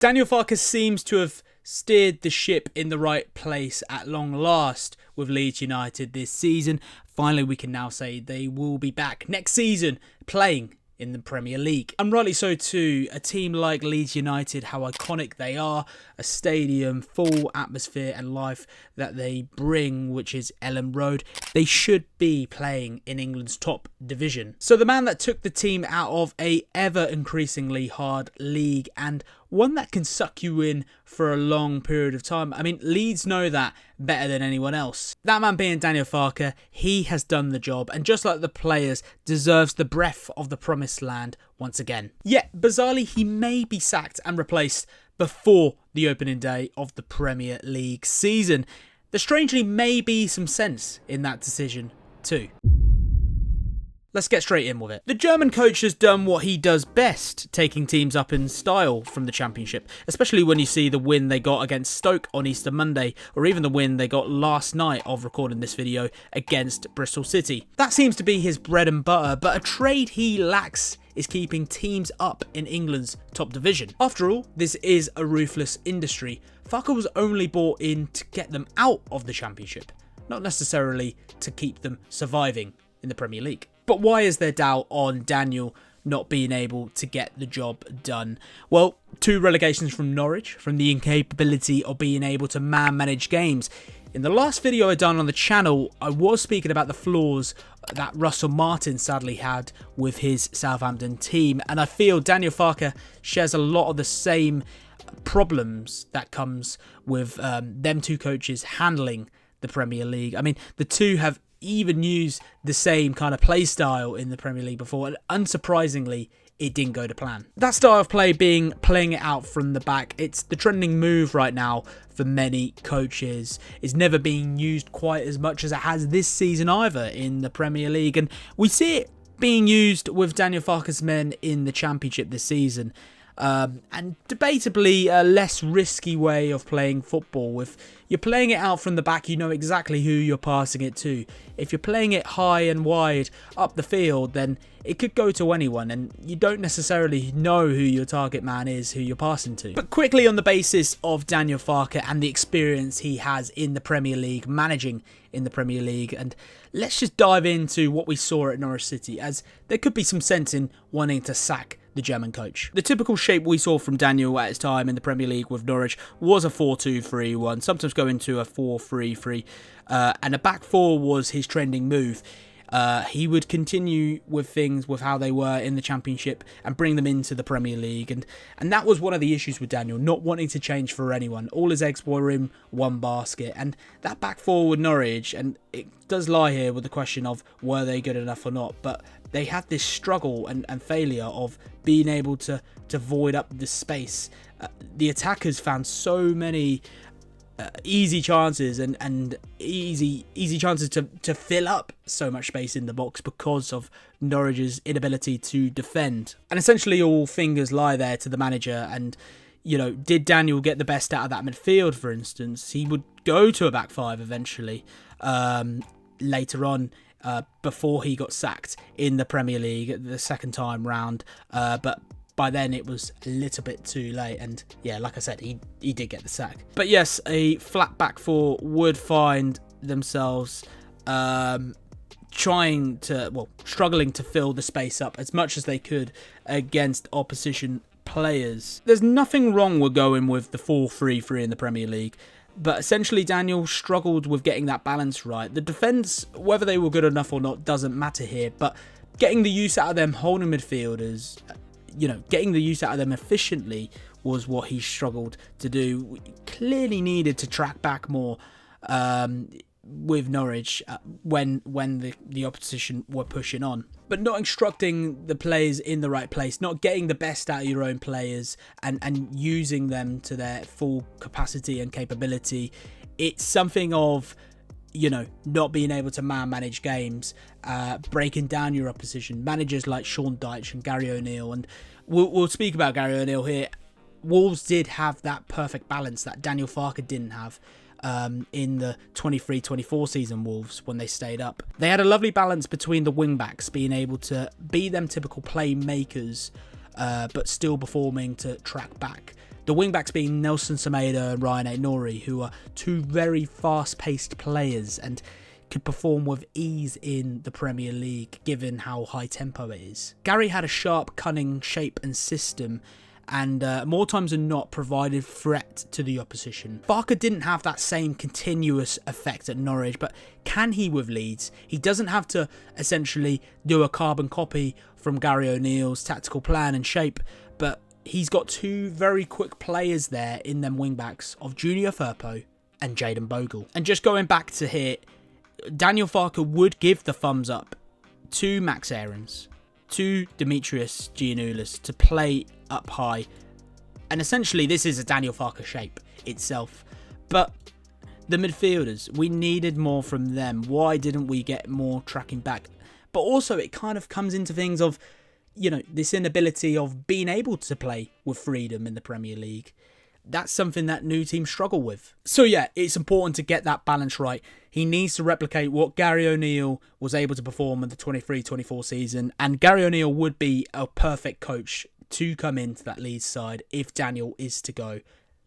Daniel Farke seems to have steered the ship in the right place at long last with Leeds United this season. Finally, we can now say they will be back next season playing in the Premier League. And rightly so too. A team like Leeds United, how iconic they are, a stadium, full atmosphere and life that they bring, which is Ellen Road, they should be playing in England's top division. So the man that took the team out of a ever increasingly hard league, and one that can suck you in for a long period of time. I mean, Leeds know that better than anyone else. That man being Daniel Farke, he has done the job, and just like the players, deserves the breath of the promised land once again. Yet, bizarrely, he may be sacked and replaced before the opening day of the Premier League season. There strangely may be some sense in that decision too. Let's get straight in with it. The German coach has done what he does best, taking teams up in style from the Championship, especially when you see the win they got against Stoke on Easter Monday, or even the win they got last night of recording this video against Bristol City. That seems to be his bread and butter, but a trade he lacks is keeping teams up in England's top division. After all, this is a ruthless industry. Farke was only brought in to get them out of the Championship, not necessarily to keep them surviving in the Premier League. But why is there doubt on Daniel not being able to get the job done? Well, 2 relegations from Norwich, from the incapability of being able to man-manage games. In the last video I done on the channel, I was speaking about the flaws that Russell Martin sadly had with his Southampton team, and I feel Daniel Farke shares a lot of the same problems that comes with them 2 coaches handling the Premier League. I mean, the 2 have even used the same kind of play style in the Premier League before, and unsurprisingly, it didn't go to plan. That style of play being playing it out from the back, it's the trending move right now for many coaches. It's never being used quite as much as it has this season either in the Premier League, and we see it being used with Daniel Farke's men in the Championship this season. And debatably a less risky way of playing football. If you're playing it out from the back, you know exactly who you're passing it to. If you're playing it high and wide up the field, then it could go to anyone, and you don't necessarily know who your target man is, who you're passing to. But quickly, on the basis of Daniel Farke and the experience he has in the Premier League, managing in the Premier League, and let's just dive into what we saw at Norwich City, as there could be some sense in wanting to sack the German coach. The typical shape we saw from Daniel at his time in the Premier League with Norwich was a 4-2-3-1, sometimes going to a 4-3-3, and a back 4 was his trending move. He would continue with things with how they were in the Championship and bring them into the Premier League, and that was one of the issues with Daniel, not wanting to change for anyone. All his eggs were in one basket, and that back 4 with Norwich, and it does lie here with the question of were they good enough or not, but they had this struggle and failure of being able to void up the space. The attackers found so many easy chances and easy chances to fill up so much space in the box because of Norwich's inability to defend. And essentially all fingers lie there to the manager, and you know, did Daniel get the best out of that midfield, for instance? He would go to a back 5 eventually later on, before he got sacked in the Premier League the second time round, but by then it was a little bit too late, and yeah, like I said, he did get the sack. But yes, a flat back 4 would find themselves struggling to fill the space up as much as they could against opposition players. There's nothing wrong with going with the 4-3-3 in the Premier League, but essentially Daniel struggled with getting that balance right. The defence, whether they were good enough or not, doesn't matter here, but getting the use out of them holding midfielders, you know, getting the use out of them efficiently was what he struggled to do. We clearly needed to track back more with Norwich when the opposition were pushing on. But not instructing the players in the right place, not getting the best out of your own players and using them to their full capacity and capability. It's something of, you know, not being able to manage games, breaking down your opposition. Managers like Sean Dyche and Gary O'Neill, and we'll speak about Gary O'Neill here. Wolves did have that perfect balance that Daniel Farke didn't have in the 23-24 season Wolves when they stayed up. They had a lovely balance between the wing-backs being able to be them typical playmakers, but still performing to track back The wing-backs being Nelson Semedo and Ryan Aït-Nouri, who are two very fast-paced players and could perform with ease in the Premier League, given how high tempo it is. Gary had a sharp, cunning shape and system, and more times than not provided threat to the opposition. Farke didn't have that same continuous effect at Norwich, but can he with Leeds? He doesn't have to essentially do a carbon copy from Gary O'Neill's tactical plan and shape, but he's got two very quick players there in them wing-backs of Junior Firpo and Jayden Bogle. And just going back to here, Daniel Farke would give the thumbs up to Max Aarons, to Demetrius Giannoulis to play up high. And essentially this is a Daniel Farke shape itself. But the midfielders, we needed more from them. Why didn't we get more tracking back? But also it kind of comes into things of, you know, this inability of being able to play with freedom in the Premier League. That's something that new teams struggle with. So yeah, it's important to get that balance right. He needs to replicate what Gary O'Neill was able to perform in the 23-24 season. And Gary O'Neill would be a perfect coach to come into that Leeds side if Daniel is to go.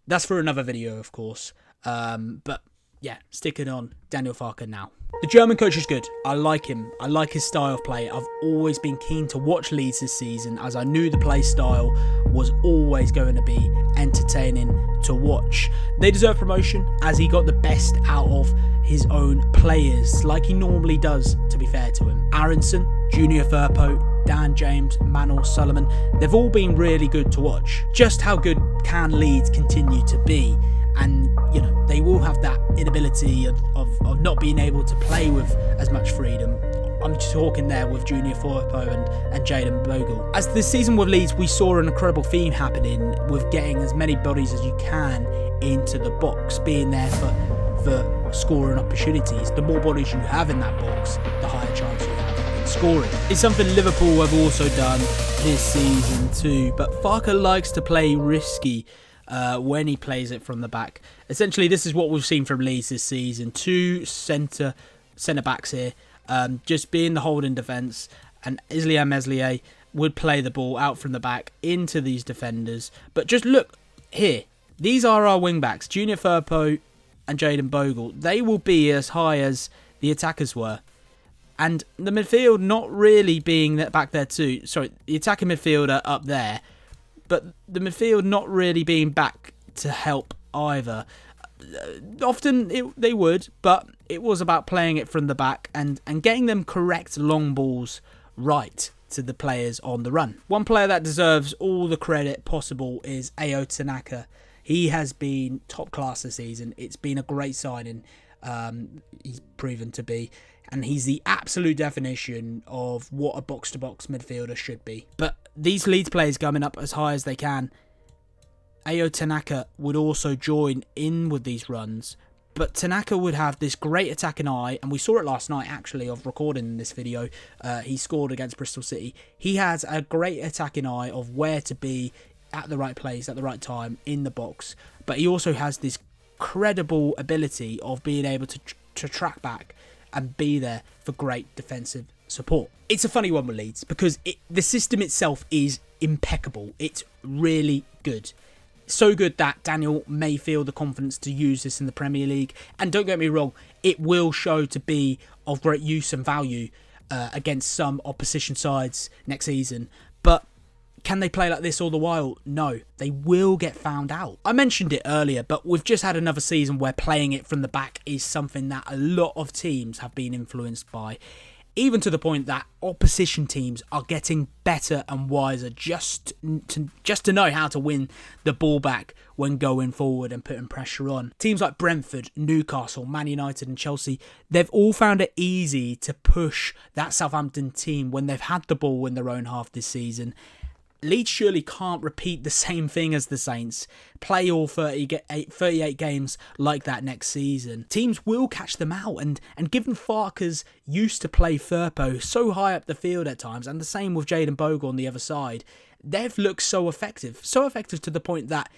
That's for another video, of course. But yeah, sticking on Daniel Farke now. The German coach is good. I like him. I like his style of play. I've always been keen to watch Leeds this season, as I knew the play style was always going to be entertaining to watch. They deserve promotion, as he got the best out of his own players, like he normally does, to be fair to him. Aronson, Junior Firpo, Dan James, Manuel Solomon, they've all been really good to watch. Just how good can Leeds continue to be? And, you know, they will have that inability of not being able to play with as much freedom. I'm talking there with Junior Firpo and Jayden Bogle. As this season with Leeds, we saw an incredible theme happening with getting as many bodies as you can into the box, being there for scoring opportunities. The more bodies you have in that box, the higher chance you have in scoring. It's something Liverpool have also done this season too, but Farke likes to play risky when he plays it from the back. Essentially, this is what we've seen from Leeds this season. Two centre backs here, just being the holding defence, and Isliam Meslier would play the ball out from the back into these defenders. But just look here, these are our wing backs, Junior Firpo and Jayden Bogle. They will be as high as the attackers were. And the midfield not really being back there too. Sorry, the attacking midfielder up there, but the midfield not really being back to help either. Often they would, but it was about playing it from the back and getting them correct long balls right to the players on the run. One player that deserves all the credit possible is Ayo Tanaka. He has been top class this season. It's been a great signing. He's proven to be. And he's the absolute definition of what a box-to-box midfielder should be. But these Leeds players coming up as high as they can, Ayo Tanaka would also join in with these runs. But Tanaka would have this great attacking eye, and we saw it last night actually of recording this video. He scored against Bristol City. He has a great attacking eye of where to be at the right place, at the right time, in the box. But he also has this credible ability of being able to track back and be there for great defensive support. It's a funny one with Leeds because the system itself is impeccable. It's really good. So good that Daniel may feel the confidence to use this in the Premier League. And don't get me wrong, it will show to be of great use and value against some opposition sides next season. But can they play like this all the while? No, they will get found out. I mentioned it earlier, but we've just had another season where playing it from the back is something that a lot of teams have been influenced by. Even to the point that opposition teams are getting better and wiser just to know how to win the ball back when going forward and putting pressure on. Teams like Brentford, Newcastle, Man United and Chelsea, they've all found it easy to push that Southampton team when they've had the ball in their own half this season. Leeds surely can't repeat the same thing as the Saints, play all 38 games like that next season. Teams will catch them out, and given Farke's used to play Firpo so high up the field at times, and the same with Jayden Bogle on the other side, they've looked so effective to the point that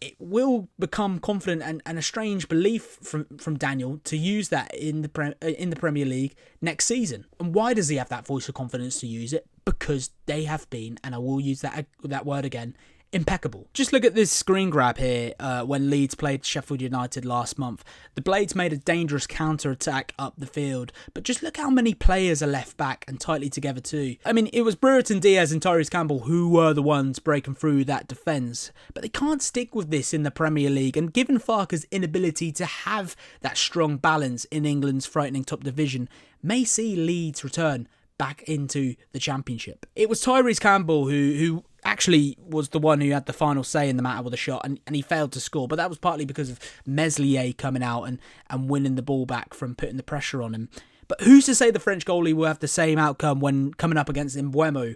it will become confident and a strange belief from Daniel to use that in the Premier League next season. And why does he have that voice of confidence to use it? Because they have been, and I will use that word again, impeccable. Just look at this screen grab here when Leeds played Sheffield United last month. The Blades made a dangerous counter-attack up the field, but just look how many players are left back and tightly together too. I mean, it was Brereton Diaz and Tyrese Campbell who were the ones breaking through that defence, but they can't stick with this in the Premier League, and given Farke's inability to have that strong balance in England's frightening top division, may see Leeds return back into the Championship. It was Tyrese Campbell who actually was the one who had the final say in the matter with a shot, and he failed to score, but that was partly because of Meslier coming out and winning the ball back from putting the pressure on him. But who's to say the French goalie will have the same outcome when coming up against Mbeumo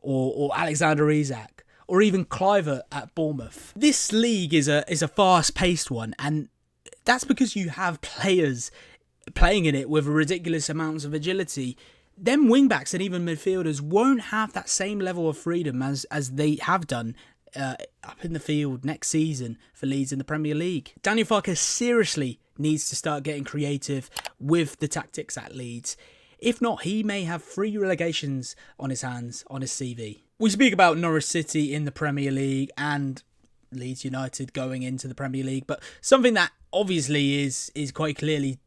or Alexander Isak or even Cliver at Bournemouth? This league is a fast-paced one, and that's because you have players playing in it with ridiculous amounts of agility. Them wingbacks and even midfielders won't have that same level of freedom as they have done up in the field next season for Leeds in the Premier League. Daniel Farke seriously needs to start getting creative with the tactics at Leeds. If not, he may have 3 relegations on his hands on his CV. We speak about Norwich City in the Premier League and Leeds United going into the Premier League, but something that obviously is quite clearly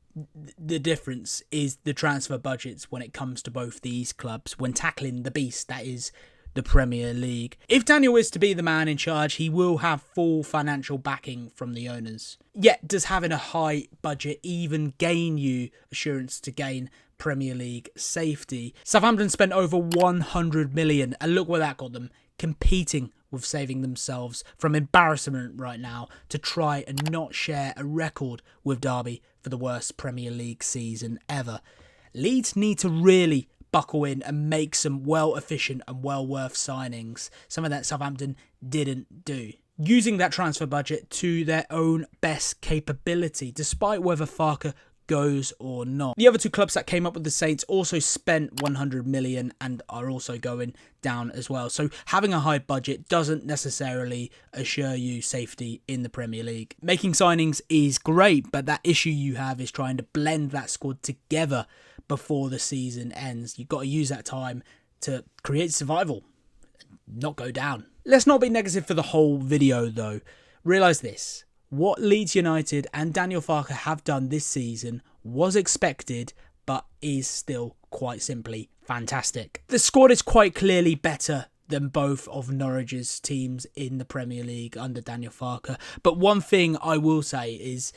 the difference is the transfer budgets when it comes to both these clubs when tackling the beast that is the Premier League. If Daniel is to be the man in charge, he will have full financial backing from the owners. Yet, does having a high budget even gain you assurance to gain Premier League safety? Southampton spent over 100 million, and look where that got them, competing with saving themselves from embarrassment right now to try and not share a record with Derby for the worst Premier League season ever. Leeds need to really buckle in and make some well-efficient and well-worth signings, something that Southampton didn't do, using that transfer budget to their own best capability, despite whether Farke goes or not. The other 2 clubs that came up with the Saints also spent 100 million and are also going down as well. So having a high budget doesn't necessarily assure you safety in the Premier League. Making signings is great, but that issue you have is trying to blend that squad together before the season ends. You've got to use that time to create survival, not go down. Let's not be negative for the whole video though. Realise this. What Leeds United and Daniel Farke have done this season was expected, but is still quite simply fantastic. The squad is quite clearly better than both of Norwich's teams in the Premier League under Daniel Farke. But one thing I will say is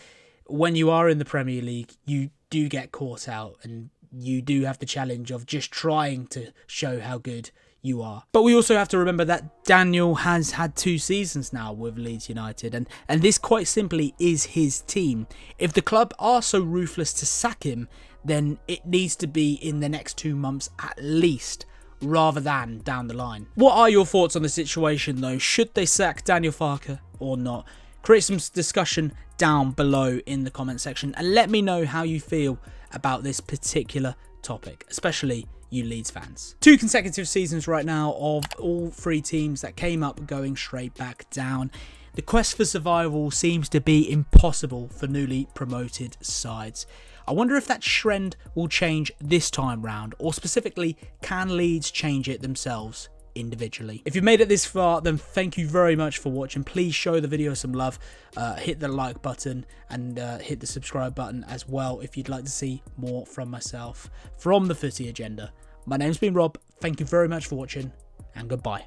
when you are in the Premier League, you do get caught out and you do have the challenge of just trying to show how good you are. But we also have to remember that Daniel has had 2 seasons now with Leeds United, and this quite simply is his team. If the club are so ruthless to sack him, then it needs to be in the next 2 months at least, rather than down the line. What are your thoughts on the situation though? Should they sack Daniel Farke or not? Create some discussion down below in the comment section and let me know how you feel about this particular topic, especially you Leeds fans. 2 consecutive seasons right now of all 3 teams that came up going straight back down. The quest for survival seems to be impossible for newly promoted sides. I wonder if that trend will change this time round, or specifically, can Leeds change it themselves individually? If you've made it this far, then thank you very much for watching. Please show the video some love, hit the like button and hit the subscribe button as well if you'd like to see more from myself from the Footy Agenda. My name's been Rob, thank you very much for watching and goodbye.